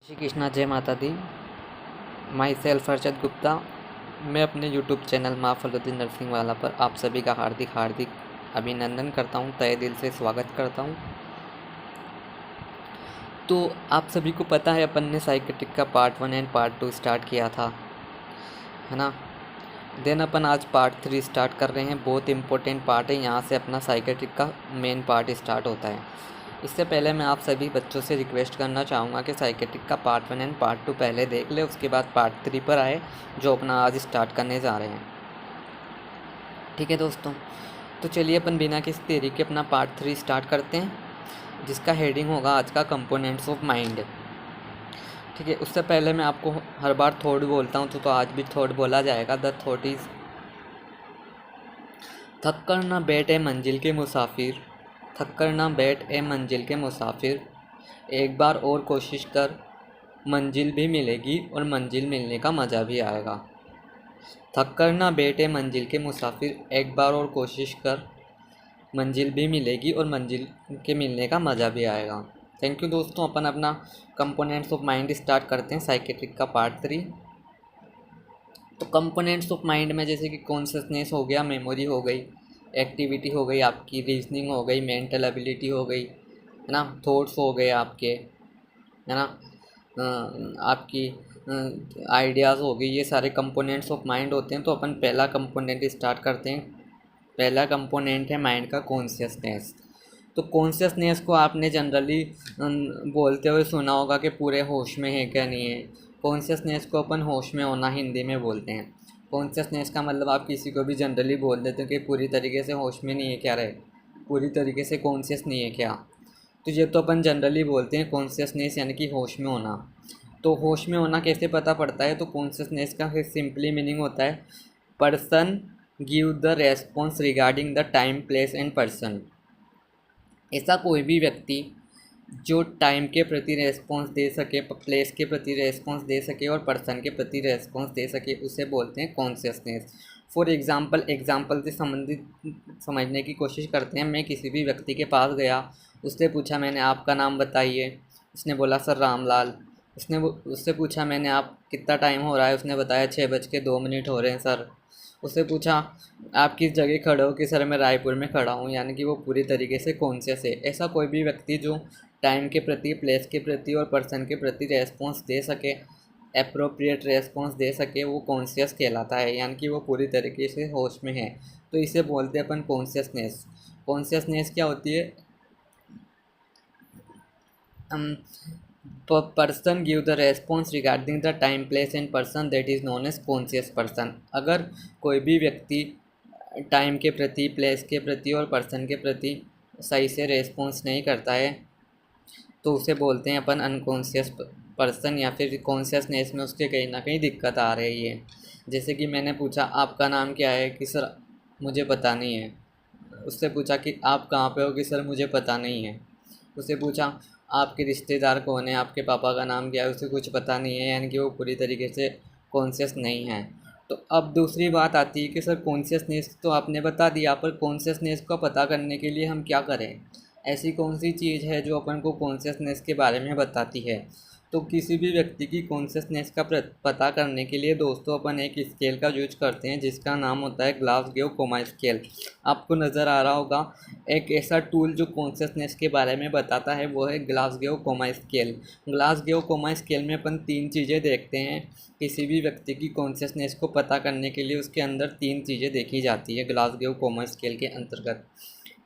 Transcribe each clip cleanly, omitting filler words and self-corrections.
श्री कृष्णा, जय माता दी। Myself Arshad Gupta. मैं अपने यूट्यूब चैनल माँ फलवती नरसिंह वाला पर आप सभी का हार्दिक हार्दिक अभिनंदन करता हूँ, तहे दिल से स्वागत करता हूँ। तो आप सभी को पता है अपन ने साइकेट्रिक का पार्ट 1 एंड पार्ट 2 स्टार्ट किया था, है ना। देन अपन आज पार्ट 3 स्टार्ट कर रहे हैं। बहुत इंपॉर्टेंट पार्ट है, यहाँ से अपना साइकेट्रिक का मेन पार्ट स्टार्ट होता है। इससे पहले मैं आप सभी बच्चों से रिक्वेस्ट करना चाहूँगा कि साइकेट्रिक का पार्ट 1 एंड पार्ट 2 पहले देख ले, उसके बाद पार्ट 3 पर आए, जो अपना आज स्टार्ट करने जा रहे हैं। ठीक है दोस्तों, तो चलिए अपन बिना किसी देरी के अपना पार्ट 3 स्टार्ट करते हैं, जिसका हेडिंग होगा आज का कंपोनेंट्स ऑफ माइंड। ठीक है, उससे पहले मैं आपको हर बार थॉट बोलता हूँ, तो आज भी थॉट बोला जाएगा। द थॉट इज़, थक कर ना बैठे मंजिल के मुसाफिर, थक कर ना बैठ ए मंजिल के मुसाफिर, एक बार और कोशिश कर, मंजिल भी मिलेगी और मंजिल मिलने का मज़ा भी आएगा। थक कर ना बैठ ए मंजिल के मुसाफिर, एक बार और कोशिश कर, मंजिल भी मिलेगी और मंजिल के मिलने का मज़ा भी आएगा। थैंक यू दोस्तों। अपन अपना कंपोनेंट्स ऑफ माइंड स्टार्ट करते हैं, साइकेट्रिक का पार्ट 3। तो कंपोनेंट्स ऑफ माइंड में जैसे कि कॉन्शियसनेस हो गया, मेमोरी हो गई, एक्टिविटी हो गई आपकी, रीजनिंग हो गई, मेंटल एबिलिटी हो गई, है ना, थॉट्स हो गए आपके, है ना, आपकी आइडियाज़ हो गई, ये सारे कंपोनेंट्स ऑफ माइंड होते हैं। तो अपन पहला कंपोनेंट स्टार्ट करते हैं। पहला कंपोनेंट है माइंड का कॉन्शियसनेस। तो कॉन्शियसनेस को आपने जनरली बोलते हुए सुना होगा कि पूरे होश में है क्या नहीं है। कॉन्शियसनेस को अपन होश में होना हिंदी में बोलते हैं। कॉन्शियसनेस का मतलब आप किसी को भी जनरली बोल देते हो कि पूरी तरीके से होश में नहीं है क्या, रहे पूरी तरीके से कॉन्शियस नहीं है क्या। तो ये तो अपन जनरली बोलते हैं कॉन्शियसनेस यानी कि होश में होना। तो होश में होना कैसे पता पड़ता है? तो कॉन्शियसनेस का सिंपली मीनिंग होता है person give the response regarding the time, place and person. ऐसा कोई भी व्यक्ति जो टाइम के प्रति रेस्पॉन्स दे सके, प्लेस के प्रति रेस्पॉन्स दे सके और पर्सन के प्रति रेस्पॉन्स दे सके, उसे बोलते हैं कॉन्शियसनेस। फॉर एग्जाम्पल से संबंधित समझने की कोशिश करते हैं। मैं किसी भी व्यक्ति के पास गया, उससे पूछा मैंने आपका नाम बताइए, उसने बोला सर रामलाल। उससे पूछा मैंने आप कितना टाइम हो रहा है, उसने बताया 6:02 हो रहे हैं सर। उससे पूछा आप किस जगह खड़े हो, कि सर मैं रायपुर में खड़ा हूँ, यानी कि वो पूरी तरीके से कॉन्शियस है। ऐसा कोई भी व्यक्ति जो टाइम के प्रति, प्लेस के प्रति और पर्सन के प्रति रेस्पॉन्स दे सके, एप्रोप्रिएट रेस्पॉन्स दे सके, वो कॉन्शियस कहलाता है, यानी कि वो पूरी तरीके से होश में है। तो इसे बोलते हैं अपन कॉन्शियसनेस। कॉन्शियसनेस क्या होती है? Person give the response regarding the time, place and person, that is known as conscious person. अगर कोई भी व्यक्ति टाइम के प्रति, प्लेस के प्रति और पर्सन के प्रति सही से रेस्पॉन्स नहीं करता है, तो उसे बोलते हैं अपन अनकॉन्शियस पर्सन, या फिर कॉन्शियसनेस में उसके कहीं ना कहीं दिक्कत आ रही है। जैसे कि मैंने पूछा आपका नाम क्या है, कि सर मुझे पता नहीं है। उससे पूछा कि आप कहाँ पे हो, कि सर मुझे पता नहीं है। उससे पूछा आपके रिश्तेदार कौन है, आपके पापा का नाम क्या है, उसे कुछ पता नहीं है, यानी कि वो पूरी तरीके से कॉन्शियस नहीं है। तो अब दूसरी बात आती है कि सर कॉन्शियसनेस तो आपने बता दिया, पर कॉन्शियसनेस को पता करने के लिए हम क्या करें? ऐसी कौन सी चीज़ है जो अपन को कॉन्शियसनेस के बारे में बताती है? तो किसी भी व्यक्ति की कॉन्शियसनेस का पता करने के लिए दोस्तों अपन एक स्केल का यूज करते हैं, जिसका नाम होता है ग्लासगो कोमा स्केल। आपको नज़र आ रहा होगा एक ऐसा टूल जो कॉन्शियसनेस के बारे में बताता है, वो है Glasgow coma scale. Glasgow coma scale में अपन 3 चीज़ें देखते हैं। किसी भी व्यक्ति की कॉन्शियसनेस को पता करने के लिए उसके अंदर 3 चीज़ें देखी जाती है ग्लासगो कोमा स्केल के अंतर्गत।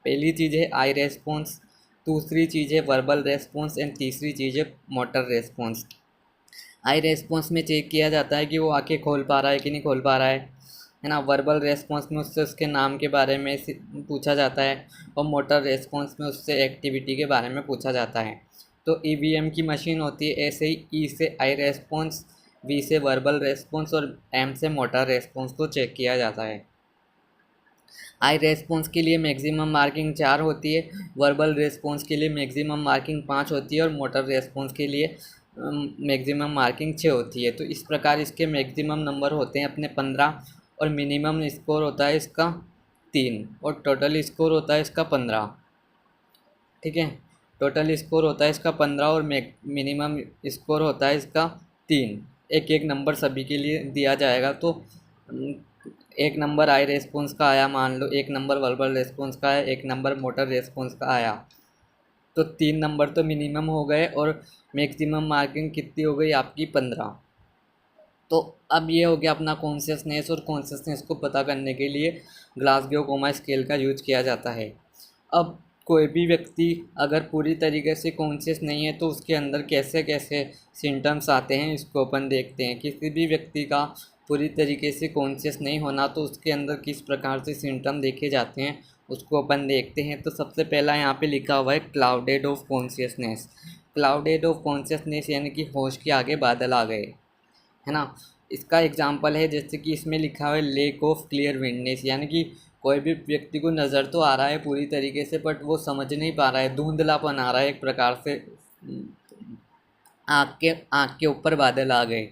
पहली चीज़ है आई रेस्पॉन्स, दूसरी चीज़ है वर्बल रेस्पॉन्स एंड तीसरी चीज़ है मोटर रेस्पॉन्स। आई रेस्पॉन्स में चेक किया जाता है कि वो आंखें खोल पा रहा है कि नहीं खोल पा रहा है ना। वर्बल रेस्पॉन्स में उससे उसके नाम के बारे में पूछा जाता है, और मोटर रेस्पॉन्स में उससे एक्टिविटी के बारे में पूछा जाता है। तो ईवीएम की मशीन होती है, ऐसे ही ई से आई रेस्पॉन्स, वी से वर्बल रेस्पॉन्स और एम से मोटर रेस्पॉन्स को चेक किया जाता है। आई रेस्पॉन्स के लिए मैक्सिमम मार्किंग 4 होती है, वर्बल रेस्पॉन्स के लिए मैक्सिमम मार्किंग 5 होती है और मोटर रेस्पॉन्स के लिए मैक्सिमम मार्किंग 6 होती है। तो इस प्रकार इसके मैक्सिमम नंबर होते हैं अपने 15, और मिनिमम स्कोर होता है इसका 3, और टोटल स्कोर होता है इसका 15। ठीक है, टोटल स्कोर होता है इसका 15 और मिनिमम स्कोर होता है इसका 3। एक एक नंबर सभी के लिए दिया जाएगा। तो एक नंबर आई रेस्पॉन्स का आया, मान लो एक नंबर वर्बल रेस्पॉन्स का है, एक नंबर मोटर रेस्पॉन्स का आया, तो 3 नंबर तो मिनिमम हो गए और मैक्सिमम मार्किंग कितनी हो गई आपकी 15। तो अब ये हो गया अपना कॉन्शियसनेस, और कॉन्शियसनेस को पता करने के लिए ग्लासगो कोमा स्केल का यूज किया जाता है। अब कोई भी व्यक्ति अगर पूरी तरीके से कॉन्शियस नहीं है तो उसके अंदर कैसे कैसे सिम्टम्स आते हैं इसको अपन देखते हैं। किसी भी व्यक्ति का पूरी तरीके से कॉन्शियस नहीं होना तो उसके अंदर किस प्रकार से सिम्टम देखे जाते हैं उसको अपन देखते हैं। तो सबसे पहला यहाँ पे लिखा हुआ है clouded of consciousness. Clouded of consciousness यानी कि होश के आगे बादल आ गए, है ना। इसका एग्जांपल है जैसे कि इसमें लिखा हुआ है लेक ऑफ क्लियर विटनेस, यानी कि कोई भी व्यक्ति को नज़र तो आ रहा है पूरी तरीके से बट वो समझ नहीं पा रहा है, धुंधलापन आ रहा है एक प्रकार से, आँख के ऊपर बादल आ गए।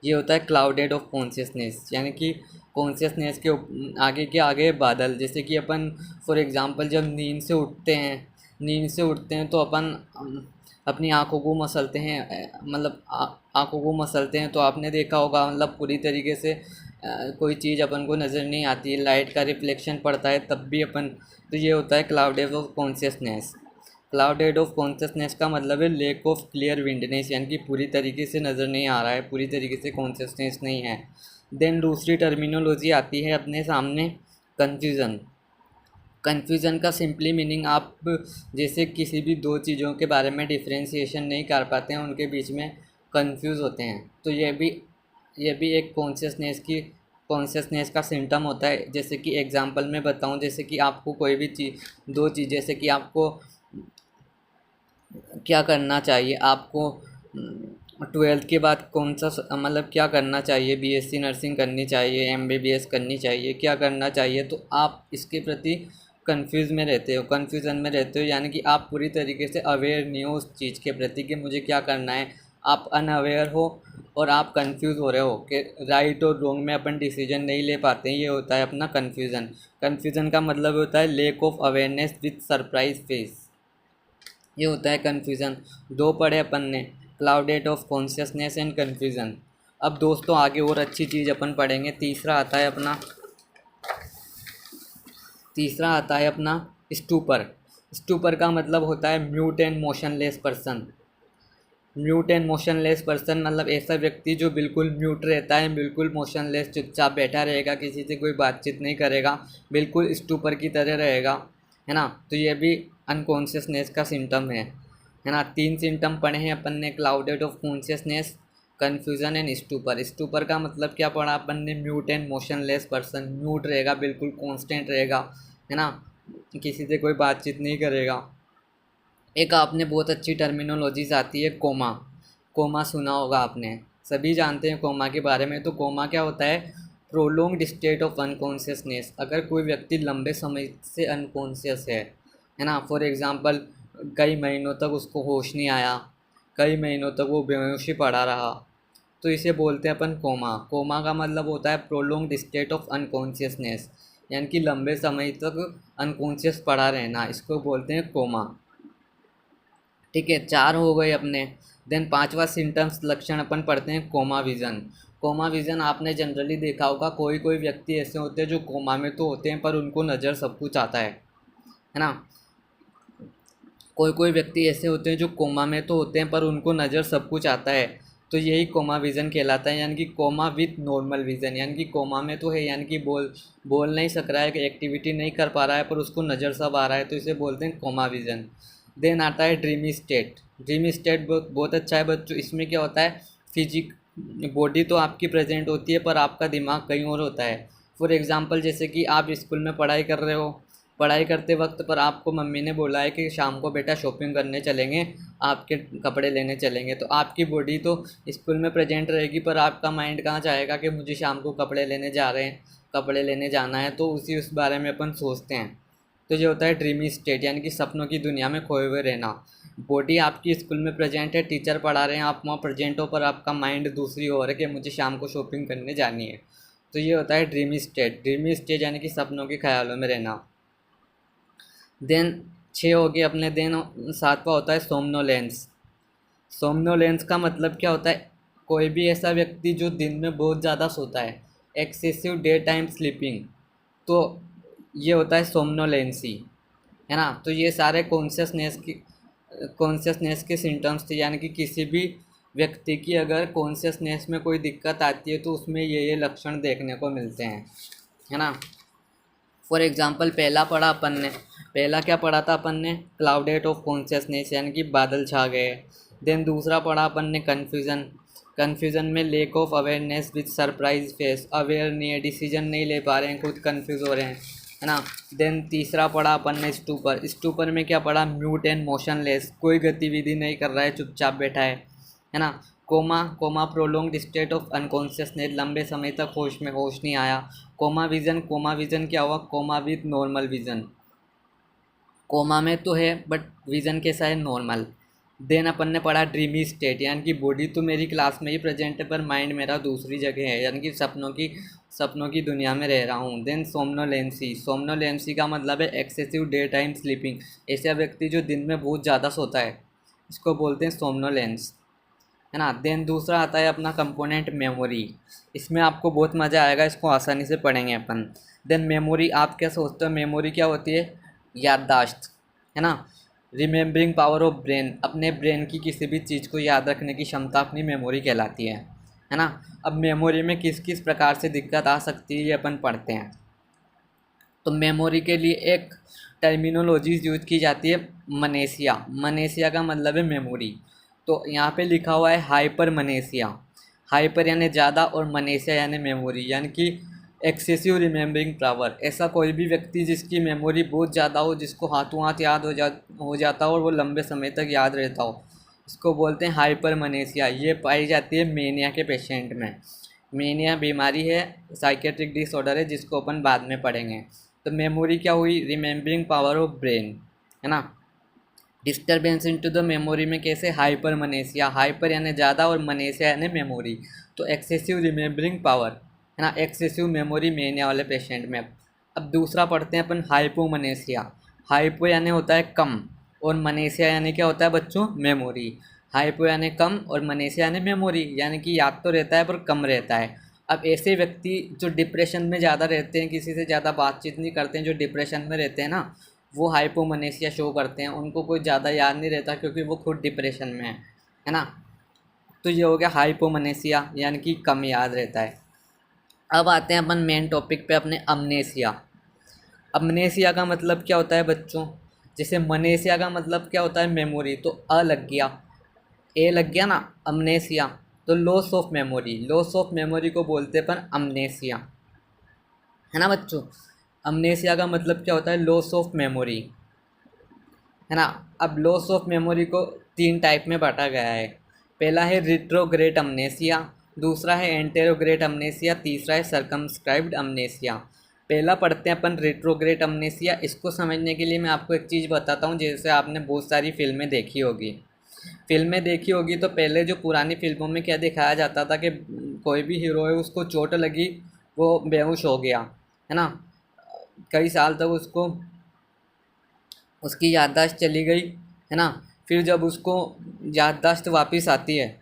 ये होता है क्लाउडेड ऑफ कॉन्शियसनेस, यानी कि कॉन्शियसनेस के आगे के आगे बादल। जैसे कि अपन फॉर एग्जांपल जब नींद से उठते हैं तो अपन अपनी आँखों को मसलते हैं, मतलब आँखों को मसलते हैं तो आपने देखा होगा मतलब पूरी तरीके से कोई चीज़ अपन को नज़र नहीं आती, लाइट का रिफ्लेक्शन पड़ता है तब भी अपन, तो ये होता है clouded of consciousness. Clouded of consciousness का मतलब है लेक ऑफ क्लियर विंडनेस, यानी कि पूरी तरीके से नज़र नहीं आ रहा है, पूरी तरीके से कॉन्शियसनेस नहीं है। देन दूसरी टर्मिनोलॉजी आती है अपने सामने कन्फ्यूज़न। कन्फ्यूज़न का सिंपली मीनिंग आप जैसे किसी भी दो चीज़ों के बारे में डिफ्रेंशिएशन नहीं कर पाते हैं, उनके बीच में कंफ्यूज होते हैं, तो ये भी एक कॉन्शियसनेस का सिम्टम होता है। जैसे कि एग्जांपल में बताऊं, जैसे कि आपको कोई भी दो चीज़, जैसे कि आपको क्या करना चाहिए, आपको 12th के बाद कौन सा मतलब क्या करना चाहिए, बीएससी नर्सिंग करनी चाहिए, एमबीबीएस करनी चाहिए, क्या करना चाहिए, तो आप इसके प्रति कन्फ्यूज़न में रहते हो, यानी कि आप पूरी तरीके से अवेयर नहीं हो उस चीज़ के प्रति कि मुझे क्या करना है। आप अनअवेयर हो और आप कंफ्यूज हो रहे हो कि राइट और रॉन्ग में अपन डिसीजन नहीं ले पाते हैं, ये होता है अपना कन्फ्यूज़न। कन्फ्यूज़न का मतलब होता है lake of awareness with surprise face, ये होता है कन्फ्यूज़न। दो पढ़े अपन ने, clouded of consciousness and confusion. अब दोस्तों आगे और अच्छी चीज़ अपन पढ़ेंगे। तीसरा आता है अपना स्टूपर। स्टूपर का मतलब होता है mute and motionless person. Mute and motionless person मतलब ऐसा व्यक्ति जो बिल्कुल म्यूट रहता है, बिल्कुल मोशनलेस, चुपचाप बैठा रहेगा, किसी से कोई बातचीत नहीं करेगा, बिल्कुल स्टूपर की तरह रहेगा, है ना। तो ये भी अनकॉन्शियसनेस का सिम्टम है ना। 3 सिम्टम पढ़े हैं अपन ने, clouded of consciousness, confusion and stupor. Stupor का मतलब क्या पढ़ा अपन ने, mute and motionless person, mute रहेगा, बिल्कुल कॉन्स्टेंट रहेगा, है ना, किसी से कोई बातचीत नहीं करेगा। एक आपने बहुत अच्छी टर्मिनोलॉजीज आती है कोमा। कोमा सुना होगा आपने, सभी जानते हैं कोमा के बारे में। तो कोमा क्या होता है, प्रोलोंग्ड स्टेट ऑफ अनकॉन्शियसनेस। अगर कोई व्यक्ति लंबे समय से अनकॉन्शियस है ना, फॉर एग्जांपल कई महीनों तक उसको होश नहीं आया, कई महीनों तक वो बेहोशी पड़ा रहा, तो इसे बोलते हैं अपन कोमा। कोमा का मतलब होता है प्रोलोंग्ड स्टेट ऑफ अनकॉन्शियसनेस, यानी कि लंबे समय तक अनकॉन्शियस पड़ा रहना, इसको बोलते हैं कोमा। ठीक है, 4 हो गए अपने। देन 5वां सिम्टम्स लक्षण अपन पढ़ते हैं कोमा विज़न। कोमा विज़न आपने जनरली देखा होगा, कोई कोई व्यक्ति ऐसे होते हैं जो कोमा में तो होते हैं पर उनको नज़र सब कुछ आता है ना। कोई कोई व्यक्ति ऐसे होते हैं जो कोमा में तो होते हैं पर उनको नज़र सब कुछ आता है, तो यही कोमा विज़न कहलाता है, यानी कि कोमा विथ नॉर्मल विज़न। यानी कि कोमा में तो है, यानी कि बोल नहीं सक रहा है, कि एक्टिविटी नहीं कर पा रहा है, पर उसको नज़र सब आ रहा है, तो इसे बोलते हैं कोमा विज़न। देन आता है ड्रीमी स्टेट। ड्रीमी स्टेट बहुत अच्छा है बच्चों। इसमें क्या होता है, बॉडी तो आपकी प्रेजेंट होती है पर आपका दिमाग कहीं और होता है। फॉर एग्ज़ाम्पल जैसे कि आप स्कूल में पढ़ाई कर रहे हो, पढ़ाई करते वक्त पर आपको मम्मी ने बोला है कि शाम को बेटा शॉपिंग करने चलेंगे, आपके कपड़े लेने चलेंगे, तो आपकी बॉडी तो स्कूल में प्रेजेंट रहेगी पर आपका माइंड कहाँ जाएगा कि मुझे शाम को कपड़े लेने जाना है, तो उस बारे में अपन सोचते हैं। तो ये होता है ड्रीमी स्टेट, यानी कि सपनों की दुनिया में खोए हुए रहना। बॉडी आपकी स्कूल में प्रेजेंट है, टीचर पढ़ा रहे हैं, आप वहाँ प्रेजेंट हो, पर आपका माइंड दूसरी ओर है कि मुझे शाम को शॉपिंग करने जानी है। तो ये होता है ड्रीमी स्टेट। ड्रीमी स्टेट यानी कि सपनों के ख्यालों में रहना। देन 6 हो गए अपने। देन 7वां होता है सोमनोलेंस। सोमनोलेंस का मतलब क्या होता है? कोई भी ऐसा व्यक्ति जो दिन में बहुत ज़्यादा सोता है, एक्सेसिव डे टाइम स्लीपिंग, तो ये होता है सोमनोलेंसी, है ना। तो ये सारे कॉन्शियसनेस के सिम्टम्स थे, यानी कि किसी भी व्यक्ति की अगर कॉन्शियसनेस में कोई दिक्कत आती है तो उसमें ये लक्षण देखने को मिलते हैं, है ना। फॉर एग्जांपल पहला क्या पढ़ा था अपन ने? क्लाउडेड ऑफ कॉन्शियसनेस, यानी कि बादल छा गए। देन दूसरा पढ़ा अपन ने कन्फ्यूज़न। कन्फ्यूज़न में lake of awareness with surprise face, aware नहीं है, डिसीजन नहीं ले पा रहे हैं, खुद कन्फ्यूज़ हो रहे हैं, है ना। देन तीसरा पढ़ा अपन ने स्टूपर। स्टूपर में क्या पढ़ा? म्यूट एंड मोशनलेस, कोई गतिविधि नहीं कर रहा है, चुपचाप बैठा है ना। Coma prolonged state of unconsciousness, लंबे समय तक होश नहीं आया। कोमा विजन क्या हुआ? Coma with normal vision, coma में तो है बट विजन कैसा है? नॉर्मल। देन अपन ने पढ़ा ड्रीमी स्टेट, यानी कि बॉडी तो मेरी क्लास में ही प्रेजेंट है पर माइंड मेरा दूसरी जगह है, यानी कि सपनों की दुनिया में रह रहा हूँ। देन सोमनोलेंसी का मतलब है एक्सेसिव डे टाइम स्लीपिंग, ऐसा व्यक्ति जो दिन में बहुत ज़्यादा सोता है, इसको बोलते हैं सोमनोलेंस, है ना। देन दूसरा आता है अपना कंपोनेंट मेमोरी। इसमें आपको बहुत मज़ा आएगा, इसको आसानी से पढ़ेंगे अपन। देन मेमोरी, आप क्या सोचते हो मेमोरी क्या होती है? याददाश्त, है ना। रिमेम्बरिंग पावर ऑफ ब्रेन, अपने ब्रेन की किसी भी चीज़ को याद रखने की क्षमता अपनी मेमोरी कहलाती है ना। अब मेमोरी में किस किस प्रकार से दिक्कत आ सकती है ये अपन पढ़ते हैं। तो मेमोरी के लिए एक टर्मिनोलॉजी यूज की जाती है, मनेशिया। मनेशिया का मतलब है मेमोरी। तो यहाँ पे लिखा हुआ है हाइपर मनेशिया। हाइपर यानी ज़्यादा और मनेशिया यानी मेमोरी, यानी कि एक्सेसिव रिमेम्बरिंग पावर। ऐसा कोई भी व्यक्ति जिसकी मेमोरी बहुत ज़्यादा हो, जिसको हाथों हाथ याद हो जाता हो और वो लंबे समय तक याद रहता हो, इसको बोलते हैं हाइपर मनेशिया। ये पाई जाती है मेनिया के पेशेंट में। मेनिया बीमारी है, साइकेट्रिक डिसऑर्डर है, जिसको अपन बाद में पढ़ेंगे। तो मेमोरी क्या हुई? रिमेम्बरिंग पावर ऑफ ब्रेन, है ना। डिस्टर्बेंस इनटू द मेमोरी में कैसे? हाइपर मनेशिया, हाइपर यानी ज़्यादा और मनेशिया यानी मेमोरी। तो एक्सेसिव रिमेम्बरिंग पावर, है ना, एक्सेसिव मेमोरी मेनिया वाले पेशेंट में। अब दूसरा पढ़ते हैं अपन हाइपोमनेशिया। हाइपो यानी होता है कम और मनेशिया यानी क्या होता है बच्चों? मेमोरी। हाइपो यानी कम और मनेशिया यानी मेमोरी, यानी कि याद तो रहता है पर कम रहता है। अब ऐसे व्यक्ति जो डिप्रेशन में ज़्यादा रहते हैं, किसी से ज़्यादा बातचीत नहीं करते हैं, जो डिप्रेशन में रहते हैं ना, वो हाइपोमनेशिया शो करते हैं। उनको कोई ज़्यादा याद नहीं रहता क्योंकि वो खुद डिप्रेशन में है ना। तो ये हो गया हाइपोमनेशिया, यानी कि कम याद रहता है। अब आते हैं अपन मेन टॉपिक पे अपने, अमनेशिया। अमनेशिया का मतलब क्या होता है बच्चों? जैसे मनेशिया का मतलब क्या होता है? मेमोरी, तो अ लग गया, ए लग गया ना, अमनेशिया। तो loss of memory, loss of memory को बोलते हैं अपन अमनेशिया, है ना बच्चों। अमनेशिया का मतलब क्या होता है? लॉस ऑफ मेमोरी, है ना। अब लॉस ऑफ मेमोरी को 3 टाइप में बांटा गया है। पहला है रिट्रोग्रेड अमनेशिया, दूसरा है एंटेरोग्रेड अमनेशिया, तीसरा है सर्कमस्क्राइब्ड अमनेशिया। पहला पढ़ते हैं अपन रिट्रोग्रेड अमनेशिया। इसको समझने के लिए मैं आपको एक चीज़ बताता हूँ। जैसे आपने बहुत सारी फिल्में देखी होगी तो पहले जो पुरानी फिल्मों में क्या दिखाया जाता था कि कोई भी हीरो है उसको चोट लगी, वो बेहोश हो गया, है ना। कई साल तक उसको उसकी याददाश्त चली गई, है ना। फिर जब उसको याददाश्त वापस आती है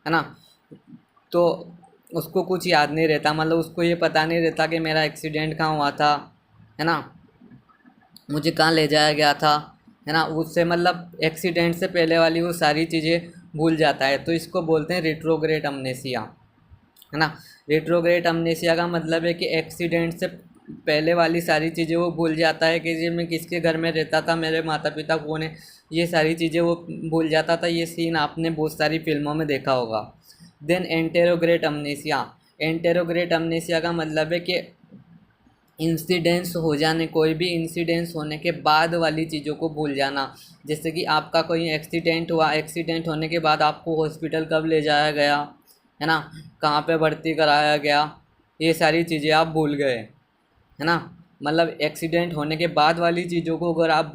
ना, तो उसको कुछ याद नहीं रहता, मतलब उसको ये पता नहीं रहता कि मेरा एक्सीडेंट कहाँ हुआ था, है ना, मुझे कहाँ ले जाया गया था, है ना। उससे मतलब एक्सीडेंट से पहले वाली वो सारी चीज़ें भूल जाता है। तो इसको बोलते हैं रिट्रोग्रेड अमनेसिया, है ना। रिट्रोग्रेड अमनेसिया का मतलब है कि एक्सीडेंट से पहले वाली सारी चीज़ें वो भूल जाता है कि जी मैं किसके घर में रहता था, मेरे माता पिता कौन है, ये सारी चीज़ें वो भूल जाता था। ये सीन आपने बहुत सारी फिल्मों में देखा होगा। Then anterograde amnesia. Anterograde amnesia का मतलब है कि इंसिडेंस हो जाने, कोई भी इंसिडेंस होने के बाद वाली चीज़ों को भूल जाना। जैसे कि आपका कोई एक्सीडेंट हुआ, एक्सीडेंट होने के बाद आपको हॉस्पिटल कब ले जाया गया, है ना, कहाँ पे भर्ती कराया गया, ये सारी चीज़ें आप भूल गए, है ना। मतलब एक्सीडेंट होने के बाद वाली चीज़ों को अगर आप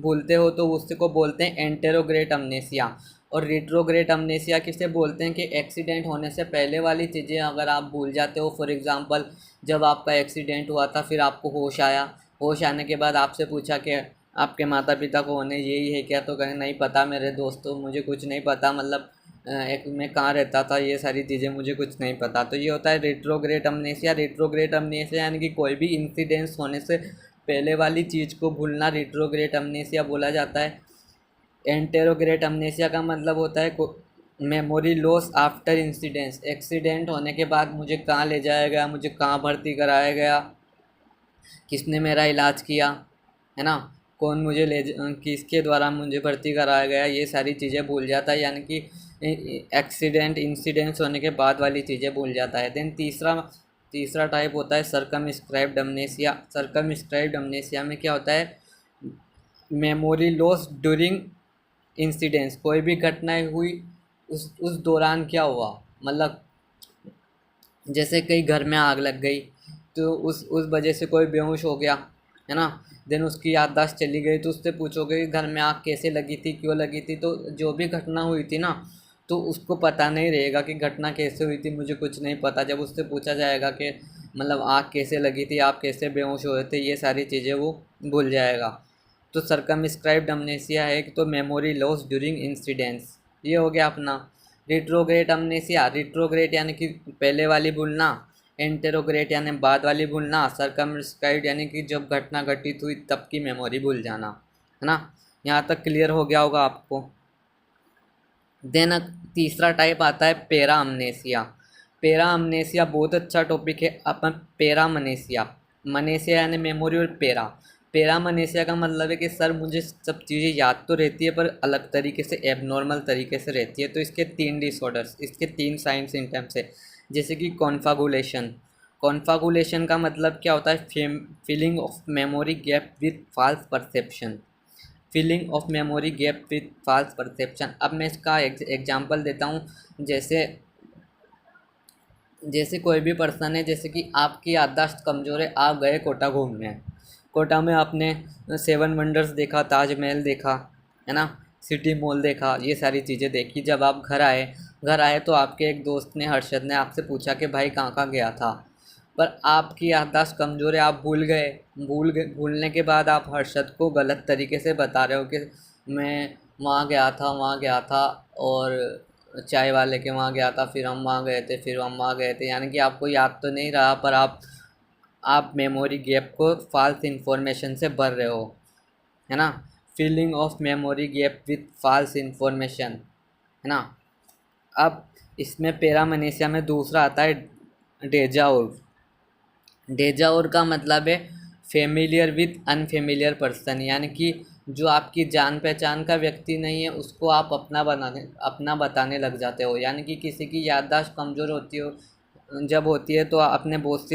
भूलते हो तो उसको बोलते हैं एंटेरोग्रेड अमनेसिया। और रिट्रोग्रेड अमनेसिया किसे बोलते हैं कि एक्सीडेंट होने से पहले वाली चीज़ें अगर आप भूल जाते हो। फॉर एग्ज़ाम्पल, जब आपका एक्सीडेंट हुआ था फिर आपको होश आया, होश आने के बाद आपसे पूछा कि आपके माता पिता को होने यही है क्या, तो कहें नहीं पता मेरे दोस्तों, मुझे कुछ नहीं पता, मतलब एक मैं कहाँ रहता था, ये सारी चीज़ें मुझे कुछ नहीं पता। तो ये होता है रेट्रोग्रेड अमनेसिया। रेट्रोग्रेड अमनेसिया यानी कि कोई भी इंसिडेंस होने से पहले वाली चीज़ को भूलना रेट्रोग्रेड अमनेसिया बोला जाता है। एंटेरोग्रेड अमनेसिया का मतलब होता है memory loss after incidence. Accident होने के बाद मुझे कहाँ ले जाया गया, मुझे कहाँ भर्ती कराया गया, किसने मेरा इलाज किया, है ना, कौन मुझे किसके द्वारा मुझे भर्ती कराया गया, ये सारी चीज़ें भूल जाता है, यानी कि एक्सीडेंट इंसिडेंट्स होने के बाद वाली चीज़ें भूल जाता है। देन तीसरा तीसरा टाइप होता है सर्कमस्क्राइब्ड अमनेसिया। सर्कमस्क्राइब्ड अमनेसिया में क्या होता है, मेमोरी लॉस ड्यूरिंग इंसिडेंट्स। कोई भी घटनाएं हुई, उस दौरान क्या हुआ, मतलब जैसे कहीं घर में आग लग गई तो उस वजह से कोई बेहोश हो गया, है ना, देन उसकी याददाश्त चली गई, तो उससे पूछोगे कि घर में आग कैसे लगी थी, क्यों लगी थी, तो जो भी घटना हुई थी ना, तो उसको पता नहीं रहेगा कि घटना कैसे हुई थी, मुझे कुछ नहीं पता। जब उससे पूछा जाएगा कि मतलब आग कैसे लगी थी, आप कैसे बेहोश हुए थे, ये सारी चीज़ें वो भूल जाएगा। तो सर्कमस्क्राइब्ड अमनेसिया है कि तो मेमोरी लॉस ड्यूरिंग इंसिडेंट्स। ये हो गया अपना रिट्रोग्रेट अमनेसिया। रिट्रोग्रेट यानी कि पहले वाली भूलना, एंटेरोग्रेट यानी बाद वाली भूलना, सर्कमस्क्राइब्ड यानी कि जब घटना घटित हुई तब की मेमोरी भूल जाना, है ना। यहाँ तक क्लियर हो गया होगा आपको। देन तीसरा टाइप आता है पेरा अमनेसिया। पेरा अमनेसिया बहुत अच्छा टॉपिक है। अपन पेरा मनेसिया, मनेसिया यानी मेमोरी, और पेरा मनेसिया का मतलब है कि सर मुझे सब चीज़ें याद तो रहती है पर अलग तरीके से, एबनॉर्मल तरीके से रहती है। तो इसके 3 डिसऑर्डर्स, इसके 3 साइन सिम्टम्स है। जैसे कि कॉन्फागुलेशन। कॉन्फागुलेशन का मतलब क्या होता है, feeling of memory gap with false perception. Feeling of memory gap with false perception. अब मैं इसका एग्जांपल देता हूँ। जैसे जैसे कोई भी पर्सन है, जैसे कि आपकी याददाश्त कमज़ोर है, आप गए कोटा घूमने, कोटा में आपने 7 वंडर्स देखा, ताजमहल देखा, है ना, सिटी मॉल देखा, ये सारी चीज़ें देखी। जब आप घर आए तो आपके एक दोस्त ने, हर्षद ने, आपसे पूछा कि भाई कहाँ कहाँ गया था, पर आपकी याददाश्त कमज़ोर है, आप भूलने के बाद आप हर्षद को गलत तरीके से बता रहे हो कि मैं वहाँ गया था और चाय वाले के वहाँ गया था, फिर हम वहाँ गए थे, फिर हम वहाँ गए थे, यानी कि आपको याद तो नहीं रहा, पर आप मेमोरी गैप को फॉल्स इंफॉर्मेशन से भर रहे हो, है ना। Feeling of memory gap with false information, है ना। अब इसमें पेरामनेसिया में दूसरा आता है डेजाउर। डेजाउर का मतलब है फेमिलियर विथ अनफेमिलियर पर्सन, यानी कि जो आपकी जान पहचान का व्यक्ति नहीं है उसको आप अपना बताने लग जाते हो। यानी कि किसी की याददाश्त कमज़ोर होती हो जब होती है तो अपने बहुत सी